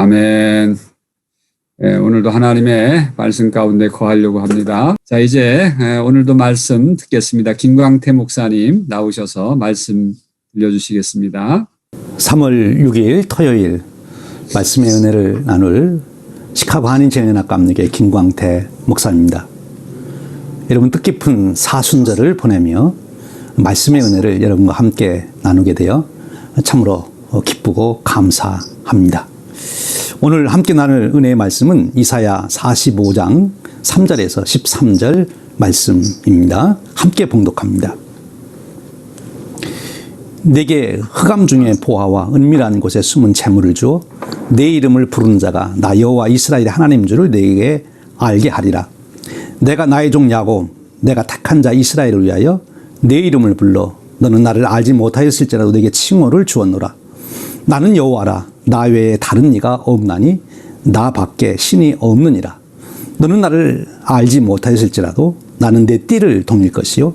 아멘. 네, 오늘도 하나님의 말씀 가운데 거하려고 합니다. 자, 이제 오늘도 말씀 듣겠습니다. 김광태 목사님 나오셔서 말씀 들려주시겠습니다. 3월 6일 토요일 말씀의 은혜를 나눌 시카고 한인재연합 감리교회 김광태 목사입니다. 여러분 뜻깊은 사순절을 보내며 말씀의 은혜를 여러분과 함께 나누게 되어 참으로 기쁘고 감사합니다. 오늘 함께 나눌 은혜의 말씀은 이사야 45장 3절에서 13절 말씀입니다. 함께 봉독합니다. 내게 흑암 중에 보화와 은밀한 곳에 숨은 재물을 주어 내 이름을 부르는 자가 나 여호와 이스라엘의 하나님 줄을 내게 알게 하리라. 내가 나의 종 야곱, 내가 택한 자 이스라엘을 위하여 내 이름을 불러 너는 나를 알지 못하였을지라도 내게 칭호를 주었노라. 나는 여호와라. 나 외에 다른 이가 없나니 나 밖에 신이 없느니라. 너는 나를 알지 못하였을지라도 나는 내 띠를 동일 것이요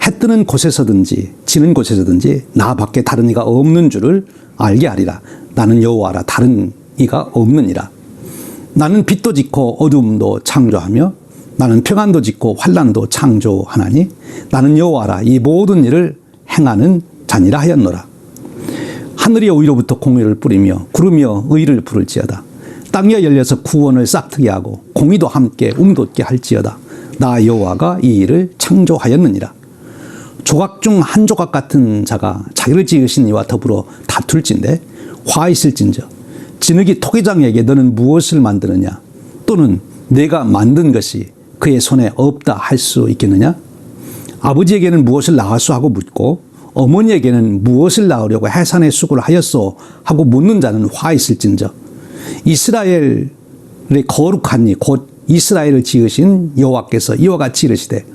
해 뜨는 곳에서든지 지는 곳에서든지 나 밖에 다른 이가 없는 줄을 알게 하리라. 나는 여호와라. 다른 이가 없느니라. 나는 빛도 짓고 어두움도 창조하며 나는 평안도 짓고 환난도 창조하나니 나는 여호와라. 이 모든 일을 행하는 자니라 하였노라. 하늘이 위로부터 공의를 뿌리며 구르며 의를 부를지어다. 땅이 열려서 구원을 싹트게 하고 공의도 함께 움돋게 할지어다. 나 여호와가 이 일을 창조하였느니라. 조각 중 한 조각 같은 자가 자기를 지으신 이와 더불어 다툴진대 화 있을진저 진흙이 토기장에게 너는 무엇을 만드느냐 또는 내가 만든 것이 그의 손에 없다 할 수 있겠느냐. 아버지에게는 무엇을 낳았소 하고 묻고 어머니에게는 무엇을 낳으려고 해산의 수고를 하였소 하고 묻는 자는 화 있을진저 이스라엘의 거룩한 이 곧 이스라엘을 지으신 여호와께서 이와 같이 이르시되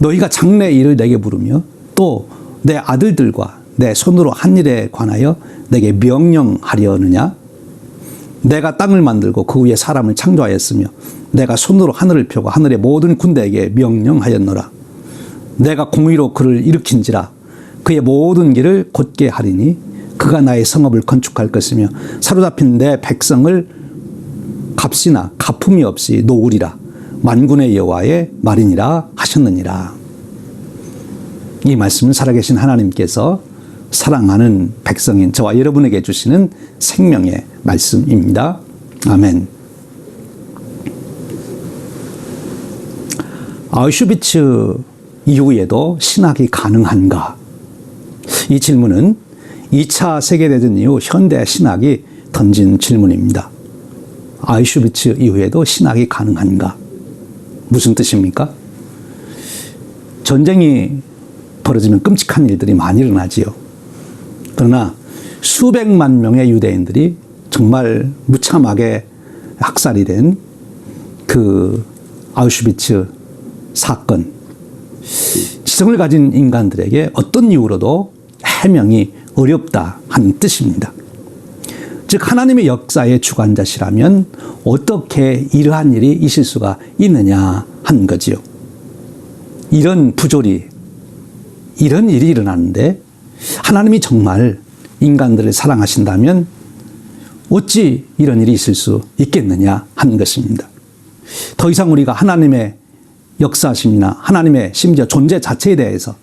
너희가 장래 일을 내게 부르며 또 내 아들들과 내 손으로 한 일에 관하여 내게 명령하려느냐. 내가 땅을 만들고 그 위에 사람을 창조하였으며 내가 손으로 하늘을 펴고 하늘의 모든 군대에게 명령하였노라. 내가 공의로 그를 일으킨지라 그의 모든 길을 곧게 하리니 그가 나의 성읍을 건축할 것이며 사로잡힌 내 백성을 값이나 가품이 없이 놓으리라. 만군의 여호와의 말이니라 하셨느니라. 이 말씀은 살아계신 하나님께서 사랑하는 백성인 저와 여러분에게 주시는 생명의 말씀입니다. 아멘. 아우슈비츠 이후에도 신학이 가능한가? 이 질문은 2차 세계대전 이후 현대 신학이 던진 질문입니다. 아우슈비츠 이후에도 신학이 가능한가? 무슨 뜻입니까? 전쟁이 벌어지면 끔찍한 일들이 많이 일어나지요. 그러나 수백만 명의 유대인들이 정말 무참하게 학살이 된 그 아우슈비츠 사건, 지성을 가진 인간들에게 어떤 이유로도 해명이 어렵다 하는 뜻입니다. 즉 하나님의 역사의 주관자시라면 어떻게 이러한 일이 있을 수가 있느냐 하는 거지요. 이런 부조리, 이런 일이 일어나는데 하나님이 정말 인간들을 사랑하신다면 어찌 이런 일이 있을 수 있겠느냐 하는 것입니다. 더 이상 우리가 하나님의 역사심이나 하나님의 심지어 존재 자체에 대해서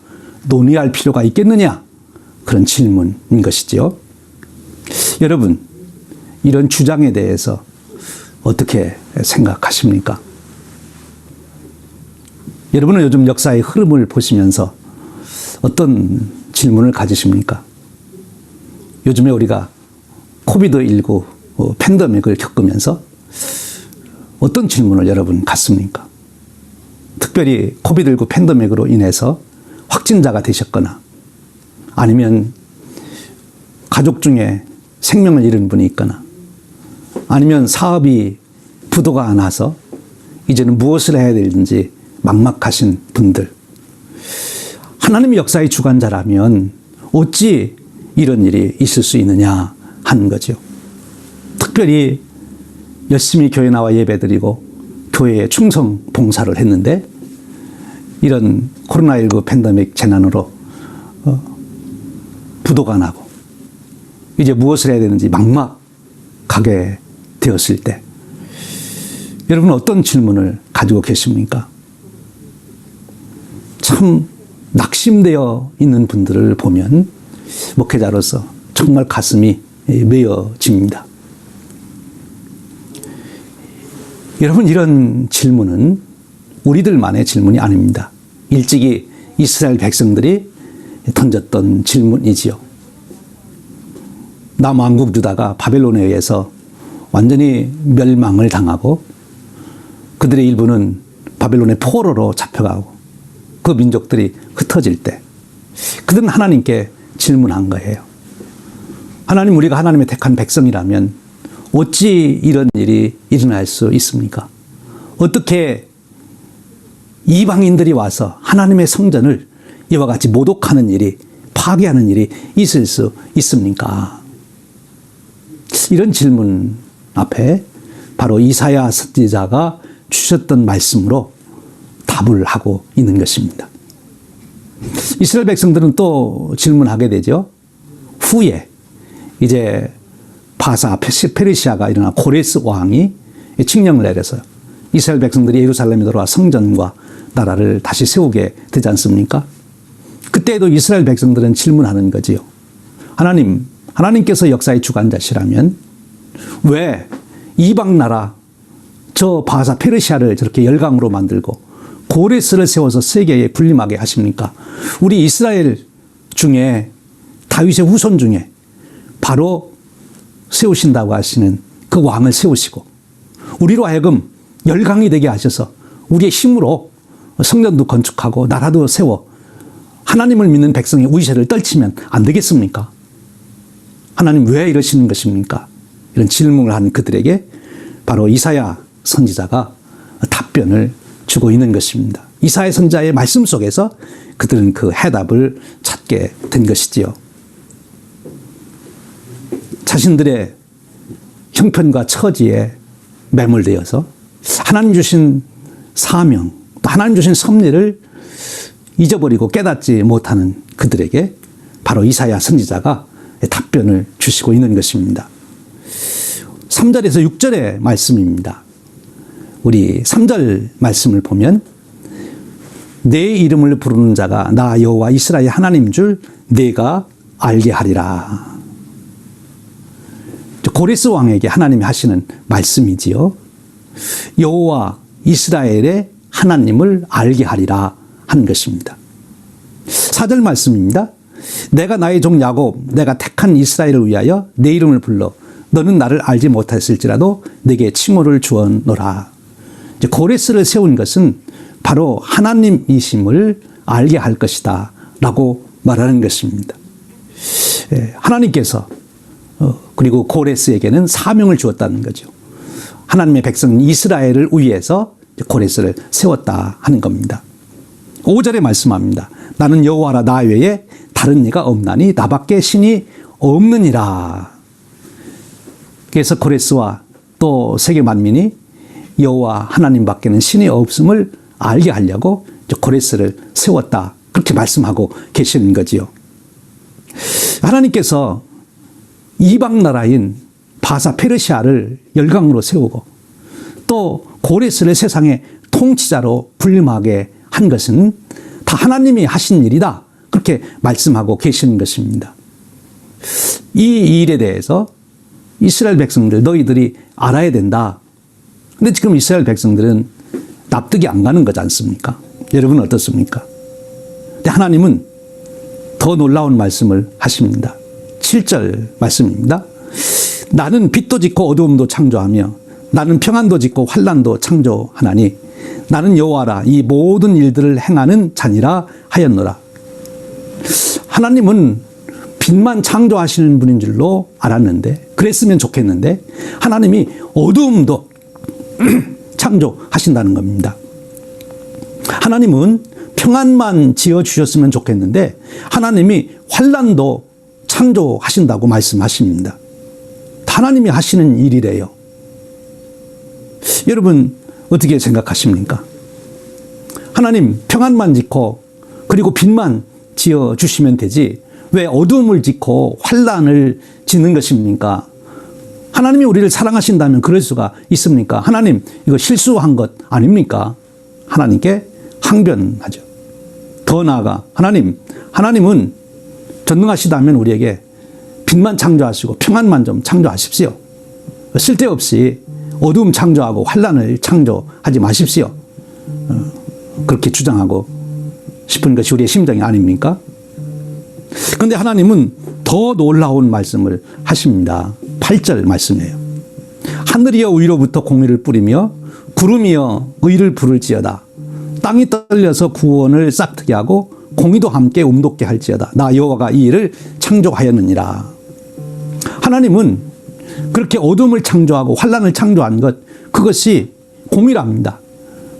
논의할 필요가 있겠느냐? 그런 질문인 것이지요. 여러분, 이런 주장에 대해서 어떻게 생각하십니까? 여러분은 요즘 역사의 흐름을 보시면서 어떤 질문을 가지십니까? 요즘에 우리가 코비드19 팬데믹을 겪으면서 어떤 질문을 여러분 갖습니까? 특별히 코비드19 팬데믹으로 인해서 확진자가 되셨거나 아니면 가족 중에 생명을 잃은 분이 있거나 아니면 사업이 부도가 나서 이제는 무엇을 해야 되는지 막막하신 분들, 하나님의 역사의 주관자라면 어찌 이런 일이 있을 수 있느냐 하는 거죠. 특별히 열심히 교회 나와 예배드리고 교회에 충성 봉사를 했는데 이런 코로나19 팬데믹 재난으로 부도가 나고 이제 무엇을 해야 되는지 막막하게 가게 되었을 때 여러분 어떤 질문을 가지고 계십니까? 참 낙심되어 있는 분들을 보면 목회자로서 정말 가슴이 메어집니다. 여러분 이런 질문은 우리들만의 질문이 아닙니다. 일찍이 이스라엘 백성들이 던졌던 질문이지요. 남왕국 유다가 바벨론에 의해서 완전히 멸망을 당하고 그들의 일부는 바벨론의 포로로 잡혀가고 그 민족들이 흩어질 때 그들은 하나님께 질문한 거예요. 하나님, 우리가 하나님의 택한 백성이라면 어찌 이런 일이 일어날 수 있습니까? 어떻게 이방인들이 와서 하나님의 성전을 이와 같이 모독하는 일이, 파괴하는 일이 있을 수 있습니까? 이런 질문 앞에 바로 이사야 선지자가 주셨던 말씀으로 답을 하고 있는 것입니다. 이스라엘 백성들은 또 질문하게 되죠. 후에 이제 바사 페르시아가 일어나 고레스 왕이 칙령을 내려서 이스라엘 백성들이 예루살렘에 들어와 성전과 나라를 다시 세우게 되지 않습니까? 그때도 이스라엘 백성들은 질문하는 거지요. 하나님께서 역사의 주관자시라면 왜 이방 나라 저 바사 페르시아를 저렇게 열강으로 만들고 고레스를 세워서 세계에 군림하게 하십니까? 우리 이스라엘 중에 다윗의 후손 중에 바로 세우신다고 하시는 그 왕을 세우시고 우리로 하여금 열강이 되게 하셔서 우리의 힘으로 성전도 건축하고 나라도 세워 하나님을 믿는 백성의 위세를 떨치면 안 되겠습니까? 하나님 왜 이러시는 것입니까? 이런 질문을 한 그들에게 바로 이사야 선지자가 답변을 주고 있는 것입니다. 이사야 선지자의 말씀 속에서 그들은 그 해답을 찾게 된 것이지요. 자신들의 형편과 처지에 매몰되어서 하나님 주신 사명, 또 하나님 주신 섭리를 잊어버리고 깨닫지 못하는 그들에게 바로 이사야 선지자가 답변을 주시고 있는 것입니다. 3절에서 6절의 말씀입니다. 우리 3절 말씀을 보면 내 이름을 부르는 자가 나 여호와 이스라엘 하나님 줄 내가 알게 하리라. 고레스 왕에게 하나님이 하시는 말씀이지요. 여호와 이스라엘의 하나님을 알게 하리라 하는 것입니다. 4절 말씀입니다. 내가 나의 종 야곱 내가 택한 이스라엘을 위하여 내 이름을 불러 너는 나를 알지 못했을지라도 내게 칭호를 주었노라. 이제 고레스를 세운 것은 바로 하나님이심을 알게 할 것이다 라고 말하는 것입니다. 하나님께서 그리고 고레스에게는 사명을 주었다는 거죠. 하나님의 백성 이스라엘을 위해서 고레스를 세웠다 하는 겁니다. 5절에 말씀합니다. 나는 여호와라 나 외에 다른 이가 없나니 나밖에 신이 없느니라. 그래서 고레스와 또 세계 만민이 여호와 하나님 밖에는 신이 없음을 알게 하려고 고레스를 세웠다. 그렇게 말씀하고 계시는 거지요. 하나님께서 이방 나라인 바사 페르시아를 열강으로 세우고 또 고레스를 세상의 통치자로 군림하게 한 것은 다 하나님이 하신 일이다. 그렇게 말씀하고 계시는 것입니다. 이 일에 대해서 이스라엘 백성들 너희들이 알아야 된다. 근데 지금 이스라엘 백성들은 납득이 안 가는 거지 않습니까? 여러분 어떻습니까? 근데 하나님은 더 놀라운 말씀을 하십니다. 7절 말씀입니다. 나는 빛도 짓고 어두움도 창조하며 나는 평안도 짓고 환난도 창조하나니 나는 여호와라 이 모든 일들을 행하는 자니라 하였노라. 하나님은 빛만 창조하시는 분인 줄로 알았는데 그랬으면 좋겠는데 하나님이 어두움도 창조하신다는 겁니다. 하나님은 평안만 지어주셨으면 좋겠는데 하나님이 환난도 창조하신다고 말씀하십니다. 하나님이 하시는 일이래요. 여러분 어떻게 생각하십니까? 하나님 평안만 짓고 그리고 빛만 지어주시면 되지 왜 어두움을 짓고 환난을 짓는 것입니까? 하나님이 우리를 사랑하신다면 그럴 수가 있습니까? 하나님, 이거 실수한 것 아닙니까? 하나님께 항변하죠. 더 나아가 하나님은 전능하시다면 우리에게 빛만 창조하시고 평안만 좀 창조하십시오. 쓸데없이 어두움 창조하고 환란을 창조하지 마십시오. 그렇게 주장하고 싶은 것이 우리의 심정이 아닙니까? 그런데 하나님은 더 놀라운 말씀을 하십니다. 8절 말씀이에요. 하늘이여 위로부터 공의를 뿌리며 구름이여 의를 부를지어다. 땅이 떨려서 구원을 싹트게 하고 공의도 함께 움돋게 할지어다. 나 여호와가 이 일을 창조하였느니라. 하나님은 그렇게 어둠을 창조하고 환란을 창조한 것, 그것이 공의랍니다.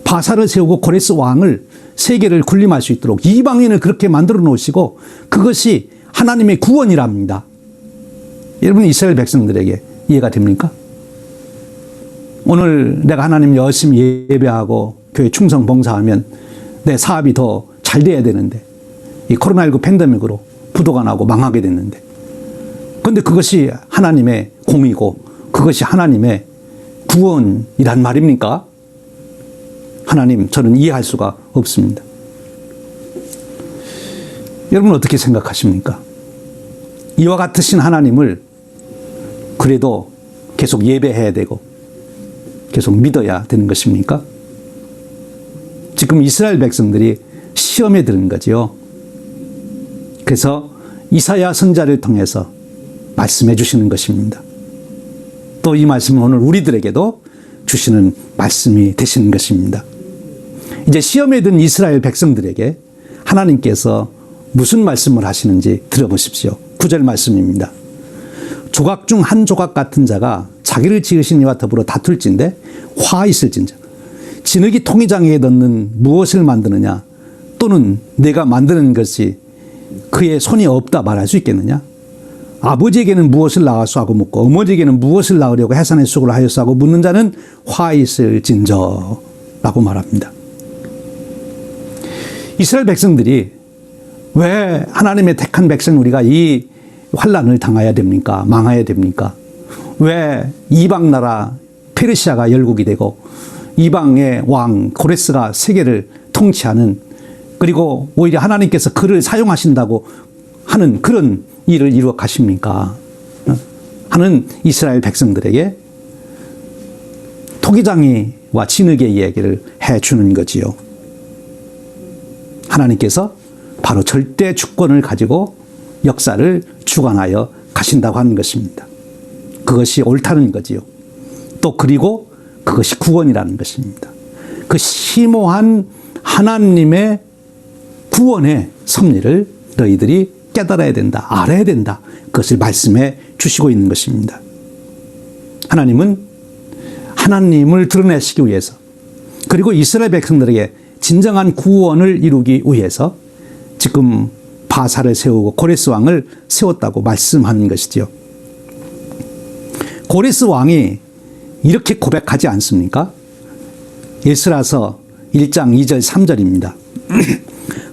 바사를 세우고 고레스 왕을 세계를 군림할 수 있도록 이방인을 그렇게 만들어 놓으시고 그것이 하나님의 구원이랍니다. 여러분, 이스라엘 백성들에게 이해가 됩니까? 오늘 내가 하나님 열심히 예배하고 교회 충성 봉사하면 내 사업이 더 잘 돼야 되는데 이 코로나19 팬데믹으로 부도가 나고 망하게 됐는데, 그런데 그것이 하나님의 공이고 그것이 하나님의 구원이란 말입니까? 하나님, 저는 이해할 수가 없습니다. 여러분 어떻게 생각하십니까? 이와 같으신 하나님을 그래도 계속 예배해야 되고 계속 믿어야 되는 것입니까? 지금 이스라엘 백성들이 시험에 드는 거지요. 그래서 이사야 선지자를 통해서 말씀해 주시는 것입니다. 또 이 말씀은 오늘 우리들에게도 주시는 말씀이 되시는 것입니다. 이제 시험에 든 이스라엘 백성들에게 하나님께서 무슨 말씀을 하시는지 들어보십시오. 9절 말씀입니다. 조각 중 한 조각 같은 자가 자기를 지으신 이와 더불어 다툴진대 화 있을진저. 진흙이 통이장에 넣는 무엇을 만드느냐, 또는 내가 만드는 것이 그의 손이 없다 말할 수 있겠느냐? 아버지에게는 무엇을 낳았소 하고 묻고 어머니에게는 무엇을 낳으려고 해산의 수고를 하였소 하고 묻는 자는 화 있을진저 라고 말합니다. 이스라엘 백성들이 왜 하나님의 택한 백성 우리가 이 환란을 당해야 됩니까? 망해야 됩니까? 왜 이방 나라 페르시아가 열국이 되고 이방의 왕 고레스가 세계를 통치하는, 그리고 오히려 하나님께서 그를 사용하신다고 하는 그런 일을 이루어 가십니까? 하는 이스라엘 백성들에게 토기장이와 진흙의 이야기를 해주는 거지요. 하나님께서 바로 절대 주권을 가지고 역사를 주관하여 가신다고 하는 것입니다. 그것이 옳다는 거지요. 또 그리고 그것이 구원이라는 것입니다. 그 심오한 하나님의 구원의 섭리를 너희들이 깨달아야 된다, 알아야 된다. 그것을 말씀해 주시고 있는 것입니다. 하나님은 하나님을 드러내시기 위해서, 그리고 이스라엘 백성들에게 진정한 구원을 이루기 위해서 지금 바사를 세우고 고레스 왕을 세웠다고 말씀하는 것이지요. 고레스 왕이 이렇게 고백하지 않습니까? 에스라서 1장 2절 3절입니다.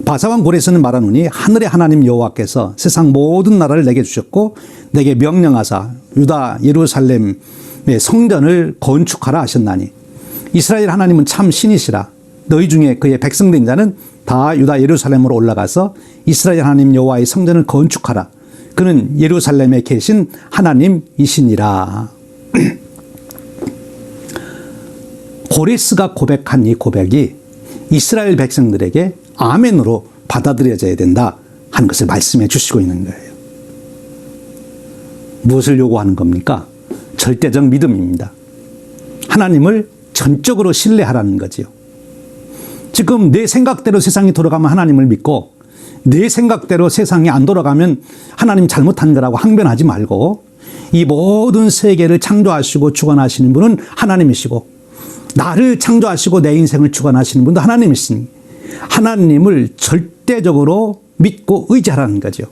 바사왕 고레스는 말하노니 하늘의 하나님 여호와께서 세상 모든 나라를 내게 주셨고 내게 명령하사 유다 예루살렘의 성전을 건축하라 하셨나니 이스라엘 하나님은 참 신이시라. 너희 중에 그의 백성된 자는 다 유다 예루살렘으로 올라가서 이스라엘 하나님 여호와의 성전을 건축하라. 그는 예루살렘에 계신 하나님이시니라. 고레스가 고백한 이 고백이 이스라엘 백성들에게 아멘으로 받아들여져야 된다 하는 것을 말씀해 주시고 있는 거예요. 무엇을 요구하는 겁니까? 절대적 믿음입니다. 하나님을 전적으로 신뢰하라는 거지요. 지금 내 생각대로 세상이 돌아가면 하나님을 믿고 내 생각대로 세상이 안 돌아가면 하나님 잘못한 거라고 항변하지 말고, 이 모든 세계를 창조하시고 주관하시는 분은 하나님이시고 나를 창조하시고 내 인생을 주관하시는 분도 하나님이시니 하나님을 절대적으로 믿고 의지하라는 거죠.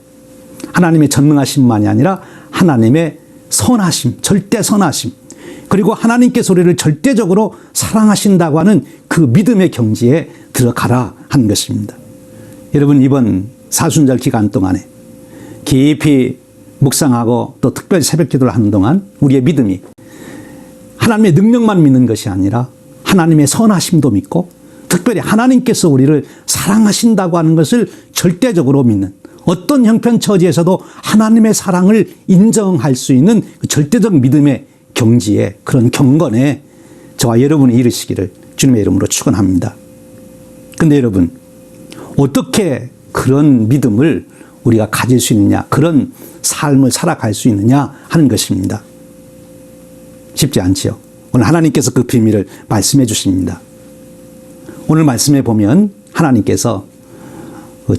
하나님의 전능하심만이 아니라 하나님의 선하심, 절대 선하심, 그리고 하나님께서 우리를 절대적으로 사랑하신다고 하는 그 믿음의 경지에 들어가라 하는 것입니다. 여러분, 이번 사순절 기간 동안에 깊이 묵상하고 또 특별히 새벽 기도를 하는 동안 우리의 믿음이 하나님의 능력만 믿는 것이 아니라 하나님의 선하심도 믿고 특별히 하나님께서 우리를 사랑하신다고 하는 것을 절대적으로 믿는, 어떤 형편처지에서도 하나님의 사랑을 인정할 수 있는 그 절대적 믿음의 경지에, 그런 경건에 저와 여러분이 이르시기를 주님의 이름으로 축원합니다. 근데 여러분, 어떻게 그런 믿음을 우리가 가질 수 있느냐, 그런 삶을 살아갈 수 있느냐 하는 것입니다. 쉽지 않지요. 오늘 하나님께서 그 비밀을 말씀해 주십니다. 오늘 말씀에 보면 하나님께서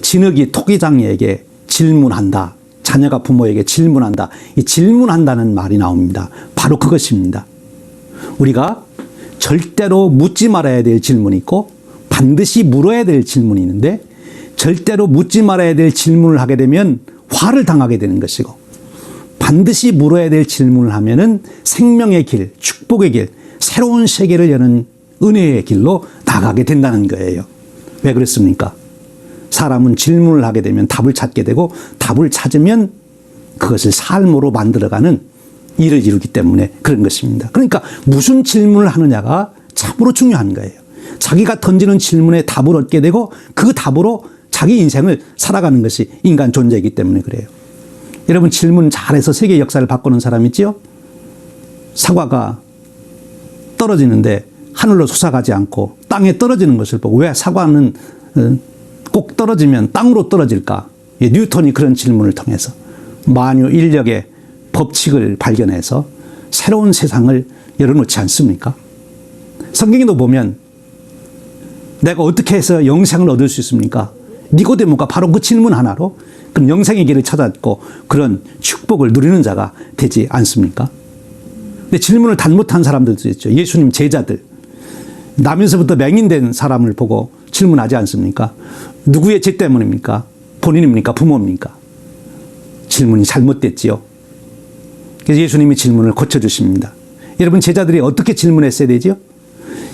진흙이 토기장이에게 질문한다. 자녀가 부모에게 질문한다. 이 질문한다는 말이 나옵니다. 바로 그것입니다. 우리가 절대로 묻지 말아야 될 질문이 있고 반드시 물어야 될 질문이 있는데, 절대로 묻지 말아야 될 질문을 하게 되면 화를 당하게 되는 것이고, 반드시 물어야 될 질문을 하면은 생명의 길, 축복의 길, 새로운 세계를 여는 은혜의 길로 나가게 된다는 거예요. 왜 그렇습니까? 사람은 질문을 하게 되면 답을 찾게 되고, 답을 찾으면 그것을 삶으로 만들어가는 일을 이루기 때문에 그런 것입니다. 그러니까 무슨 질문을 하느냐가 참으로 중요한 거예요. 자기가 던지는 질문에 답을 얻게 되고 그 답으로 자기 인생을 살아가는 것이 인간 존재이기 때문에 그래요. 여러분, 질문 잘해서 세계 역사를 바꾸는 사람 있죠? 사과가 떨어지는데 하늘로 솟아가지 않고 땅에 떨어지는 것을 보고 왜 사과는 꼭 떨어지면 땅으로 떨어질까? 뉴턴이 그런 질문을 통해서 만유 인력의 법칙을 발견해서 새로운 세상을 열어놓지 않습니까? 성경에도 보면 내가 어떻게 해서 영생을 얻을 수 있습니까? 니고데모가 바로 그 질문 하나로 그럼 영생의 길을 찾았고 그런 축복을 누리는 자가 되지 않습니까? 근데 질문을 잘못한 사람들도 있죠. 예수님 제자들. 나면서부터 맹인된 사람을 보고 질문하지 않습니까? 누구의 죄 때문입니까? 본인입니까? 부모입니까? 질문이 잘못됐지요. 그래서 예수님이 질문을 고쳐주십니다. 여러분, 제자들이 어떻게 질문했어야 되죠?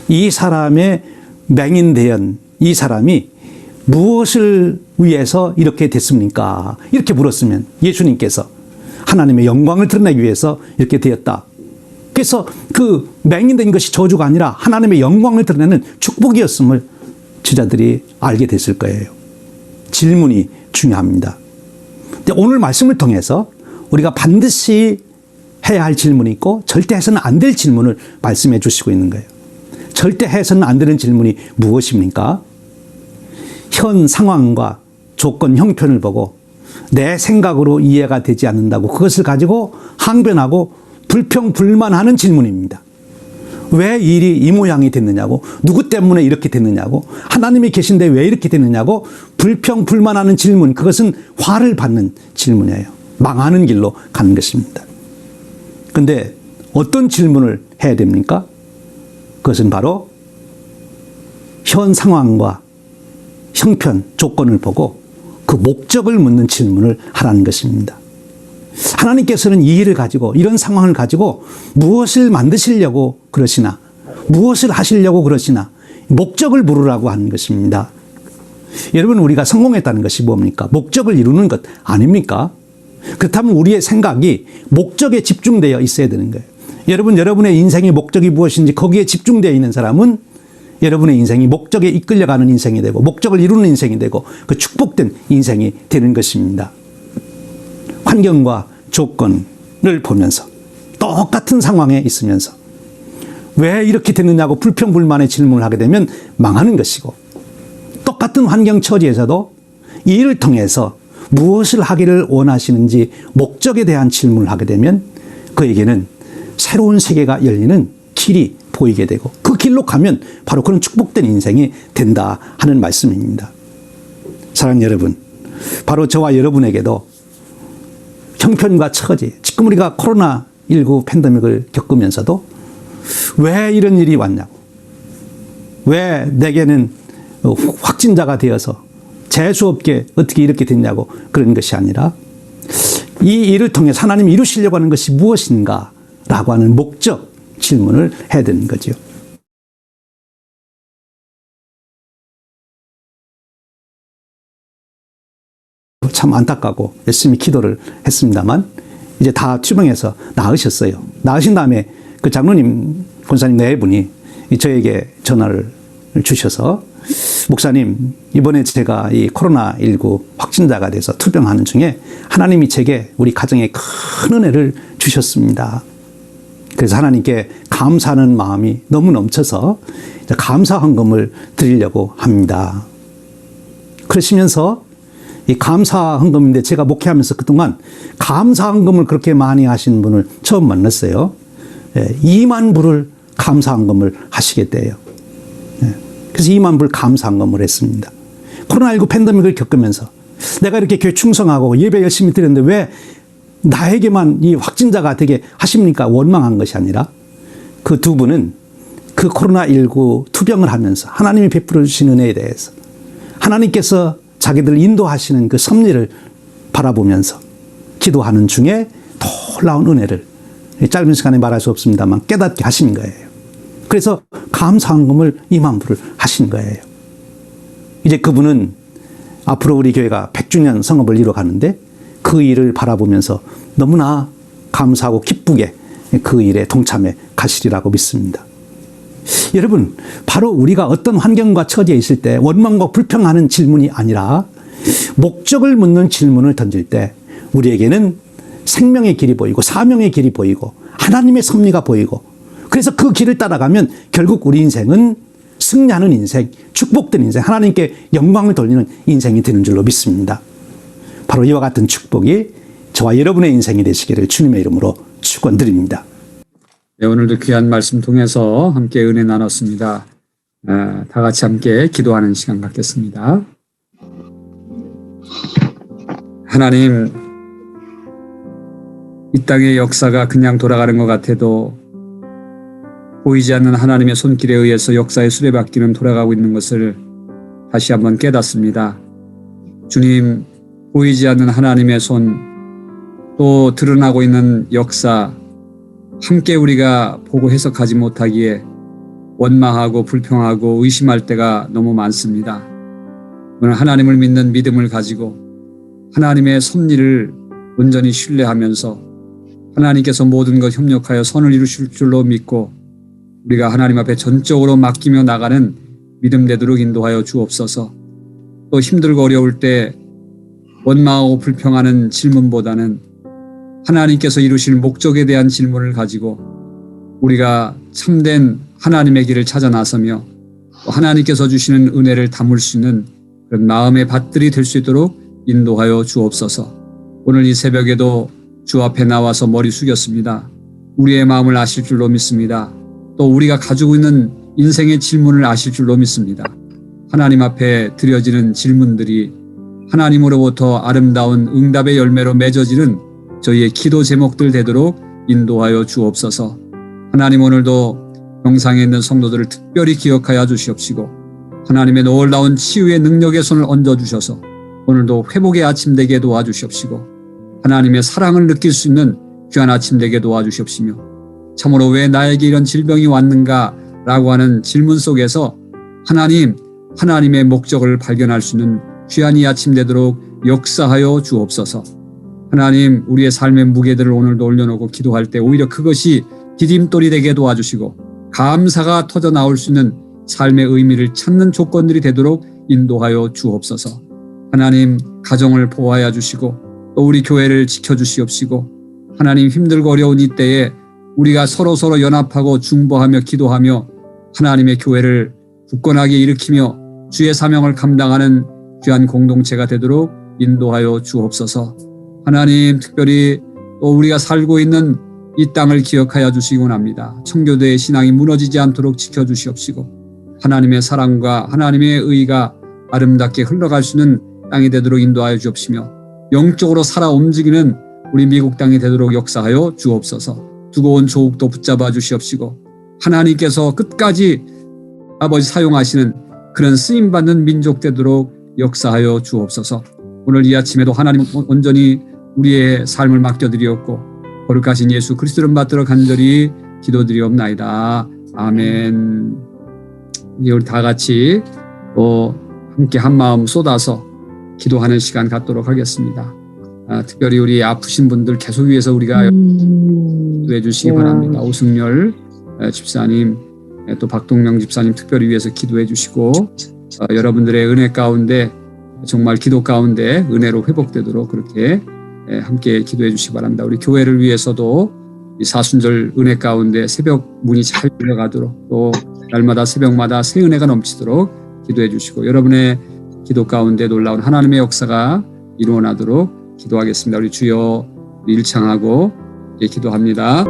이 사람의 맹인대연, 이 사람이 무엇을 위해서 이렇게 됐습니까? 이렇게 물었으면 예수님께서 하나님의 영광을 드러내기 위해서 이렇게 되었다. 그래서 그 맹인된 것이 저주가 아니라 하나님의 영광을 드러내는 축복이었음을 제자들이 알게 됐을 거예요. 질문이 중요합니다. 근데 오늘 말씀을 통해서 우리가 반드시 해야 할 질문이 있고 절대 해서는 안 될 질문을 말씀해 주시고 있는 거예요. 절대 해서는 안 되는 질문이 무엇입니까? 현 상황과 조건, 형편을 보고 내 생각으로 이해가 되지 않는다고 그것을 가지고 항변하고 불평불만하는 질문입니다. 왜 일이 이 모양이 됐느냐고, 누구 때문에 이렇게 됐느냐고, 하나님이 계신데 왜 이렇게 됐느냐고 불평불만하는 질문, 그것은 화를 받는 질문이에요. 망하는 길로 가는 것입니다. 그런데 어떤 질문을 해야 됩니까? 그것은 바로 현 상황과 형편, 조건을 보고 그 목적을 묻는 질문을 하라는 것입니다. 하나님께서는 이 일을 가지고, 이런 상황을 가지고 무엇을 만드시려고 그러시나, 무엇을 하시려고 그러시나, 목적을 물으라고 하는 것입니다. 여러분, 우리가 성공했다는 것이 뭡니까? 목적을 이루는 것 아닙니까? 그렇다면 우리의 생각이 목적에 집중되어 있어야 되는 거예요. 여러분, 여러분의 인생의 목적이 무엇인지 거기에 집중되어 있는 사람은 여러분의 인생이 목적에 이끌려가는 인생이 되고 목적을 이루는 인생이 되고 그 축복된 인생이 되는 것입니다. 환경과 조건을 보면서 똑같은 상황에 있으면서 왜 이렇게 됐느냐고 불평불만의 질문을 하게 되면 망하는 것이고, 똑같은 환경 처지에서도 이 일을 통해서 무엇을 하기를 원하시는지 목적에 대한 질문을 하게 되면 그에게는 새로운 세계가 열리는 길이 보이게 되고 그 길로 가면 바로 그런 축복된 인생이 된다 하는 말씀입니다. 사랑하는 여러분, 바로 저와 여러분에게도 형편과 처지, 지금 우리가 코로나19 팬데믹을 겪으면서도 왜 이런 일이 왔냐고, 왜 내게는 확진자가 되어서 재수없게 어떻게 이렇게 됐냐고 그런 것이 아니라 이 일을 통해 하나님이 이루시려고 하는 것이 무엇인가 라고 하는 목적 질문을 해야 되는 거죠. 참 안타깝고 열심히 기도를 했습니다만 이제 다 투병해서 나으셨어요. 나으신 다음에 그 장로님, 권사님 네 분이 저에게 전화를 주셔서 목사님, 이번에 제가 이 코로나19 확진자가 돼서 투병하는 중에 하나님이 제게 우리 가정에 큰 은혜를 주셨습니다. 그래서 하나님께 감사하는 마음이 너무 넘쳐서 감사 헌금을 드리려고 합니다. 그러시면서 이 감사 헌금인데 제가 목회하면서 그동안 감사 헌금을 그렇게 많이 하신 분을 처음 만났어요. 2만 불을 감사 헌금을 하시겠대요. 그래서 2만 불 감사 헌금을 했습니다. 코로나19 팬데믹을 겪으면서 내가 이렇게 교회 충성하고 예배 열심히 드렸는데 왜 나에게만 이 확진자가 되게 하십니까? 원망한 것이 아니라 그 두 분은 그 코로나19 투병을 하면서 하나님이 베풀어 주신 은혜에 대해서 하나님께서 자기들 인도하시는 그 섭리를 바라보면서 기도하는 중에 놀라운 은혜를 짧은 시간에 말할 수 없습니다만 깨닫게 하신 거예요. 그래서 감사헌금을 2만 불을 하신 거예요. 이제 그분은 앞으로 우리 교회가 100주년 성업을 이뤄가는데 그 일을 바라보면서 너무나 감사하고 기쁘게 그 일에 동참해 가시리라고 믿습니다. 여러분, 바로 우리가 어떤 환경과 처지에 있을 때 원망과 불평하는 질문이 아니라 목적을 묻는 질문을 던질 때 우리에게는 생명의 길이 보이고 사명의 길이 보이고 하나님의 섭리가 보이고 그래서 그 길을 따라가면 결국 우리 인생은 승리하는 인생, 축복된 인생, 하나님께 영광을 돌리는 인생이 되는 줄로 믿습니다. 바로 이와 같은 축복이 저와 여러분의 인생이 되시기를 주님의 이름으로 축원드립니다. 네, 오늘도 귀한 말씀 통해서 함께 은혜 나눴습니다. 다 같이 함께 기도하는 시간 갖겠습니다. 하나님, 이 땅의 역사가 그냥 돌아가는 것 같아도 보이지 않는 하나님의 손길에 의해서 역사의 수레바퀴는 돌아가고 있는 것을 다시 한번 깨닫습니다. 주님, 보이지 않는 하나님의 손, 또 드러나고 있는 역사, 함께 우리가 보고 해석하지 못하기에 원망하고 불평하고 의심할 때가 너무 많습니다. 오늘 하나님을 믿는 믿음을 가지고 하나님의 섭리를 온전히 신뢰하면서 하나님께서 모든 것 협력하여 선을 이루실 줄로 믿고 우리가 하나님 앞에 전적으로 맡기며 나가는 믿음 되도록 인도하여 주옵소서. 또 힘들고 어려울 때 원망하고 불평하는 질문보다는 하나님께서 이루실 목적에 대한 질문을 가지고 우리가 참된 하나님의 길을 찾아 나서며 하나님께서 주시는 은혜를 담을 수 있는 그런 마음의 밭들이 될 수 있도록 인도하여 주옵소서. 오늘 이 새벽에도 주 앞에 나와서 머리 숙였습니다. 우리의 마음을 아실 줄로 믿습니다. 또 우리가 가지고 있는 인생의 질문을 아실 줄로 믿습니다. 하나님 앞에 드려지는 질문들이 하나님으로부터 아름다운 응답의 열매로 맺어지는 저희의 기도 제목들 되도록 인도하여 주옵소서. 하나님, 오늘도 영상에 있는 성도들을 특별히 기억하여 주시옵시고 하나님의 놀라운 치유의 능력의 손을 얹어주셔서 오늘도 회복의 아침 되게 도와주시옵시고 하나님의 사랑을 느낄 수 있는 귀한 아침 되게 도와주시옵시며 참으로 왜 나에게 이런 질병이 왔는가 라고 하는 질문 속에서 하나님의 목적을 발견할 수 있는 귀한 이 아침 되도록 역사하여 주옵소서. 하나님, 우리의 삶의 무게들을 오늘도 올려놓고 기도할 때 오히려 그것이 디딤돌이 되게 도와주시고 감사가 터져 나올 수 있는 삶의 의미를 찾는 조건들이 되도록 인도하여 주옵소서. 하나님, 가정을 보호하여 주시고 또 우리 교회를 지켜주시옵시고 하나님, 힘들고 어려운 이때에 우리가 서로 연합하고 중보하며 기도하며 하나님의 교회를 굳건하게 일으키며 주의 사명을 감당하는 귀한 공동체가 되도록 인도하여 주옵소서. 하나님, 특별히 또 우리가 살고 있는 이 땅을 기억하여 주시곤 합니다. 청교도의 신앙이 무너지지 않도록 지켜주시옵시고 하나님의 사랑과 하나님의 의가 아름답게 흘러갈 수 있는 땅이 되도록 인도하여 주옵시며 영적으로 살아 움직이는 우리 미국 땅이 되도록 역사하여 주옵소서. 두고 온 조국도 붙잡아 주시옵시고 하나님께서 끝까지 아버지 사용하시는 그런 쓰임받는 민족 되도록 역사하여 주옵소서. 오늘 이 아침에도 하나님 온전히 우리의 삶을 맡겨드리었고 거룩하신 예수 그리스도를 받들어 간절히 기도드리옵나이다. 아멘. 이제 우리 다 같이 또 함께 한 마음 쏟아서 기도하는 시간 갖도록 하겠습니다. 특별히 우리 아프신 분들 계속 위해서 우리가 기도해 주시기 바랍니다. 오승열 집사님, 또 박동명 집사님 특별히 위해서 기도해 주시고 여러분들의 은혜 가운데 정말 기도 가운데 은혜로 회복되도록 그렇게 함께 기도해 주시기 바랍니다. 우리 교회를 위해서도 이 사순절 은혜 가운데 새벽 문이 잘 열려가도록 또 날마다 새벽마다 새 은혜가 넘치도록 기도해 주시고 여러분의 기도 가운데 놀라운 하나님의 역사가 이루어나도록 기도하겠습니다. 우리 주여 일창하고 기도합니다.